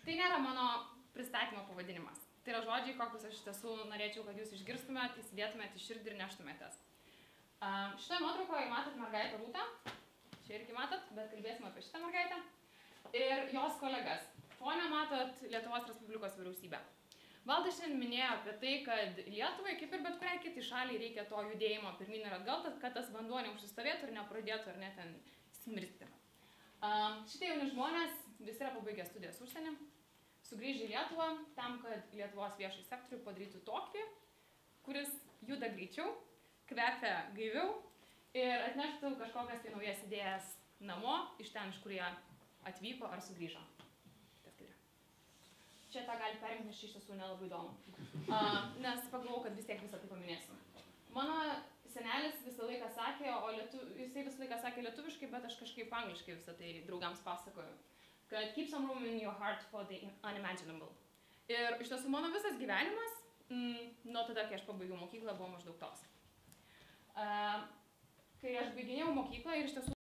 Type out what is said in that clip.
Tai nėra mano pristatymo pavadinimas. Tai yra žodžiai, kokius aš iš tiesų norėčiau, kad jūs išgirstumėt, įsidėtumėt į širdį ir neštumėtės. Šitoje nuotraukoje matot mergaitę Rūtą. Čia irgi matot, bet kalbėsim apie šitą mergaitę. Ir jos kolegas. Fone matot Lietuvos Respublikos vyriausybę. Valdas šiandien minėjo apie tai, kad Lietuvai, kaip ir bet kuriai kitai šaliai, reikia to judėjimo pirmyn ir atgal, kad tas vanduo neužsistovėtų ir nepradėtų ar net ten smirti. Šitie jauni žmonės visi yra pabaigę studijas užsienį, sugrįžę į Lietuvą tam, kad Lietuvos viešai sektorių padarytų tokį, kuris juda greičiau, kvepia gaiviau ir atneštų kažkokias tai naujas idėjas namo, iš ten, iš kur jie atvyko ar sugrįžo. Čia tą gali perimti, nes iš tiesų nelabai įdomu. Nes pagalvojau, kad vis tiek visą tai paminėsim. Mano senelis visą laiką sakė, jisai visą laiką sakė lietuviškai, bet aš kažkaip angliškai visą tai draugams pasakoju. Kad keep some room in your heart for the unimaginable. Ir iš tiesų mano visas gyvenimas, nuo tada, kai aš pabaigiau mokyklą, buvo maždaug toks. Kai aš baiginėjau mokyklą ir iš tiesų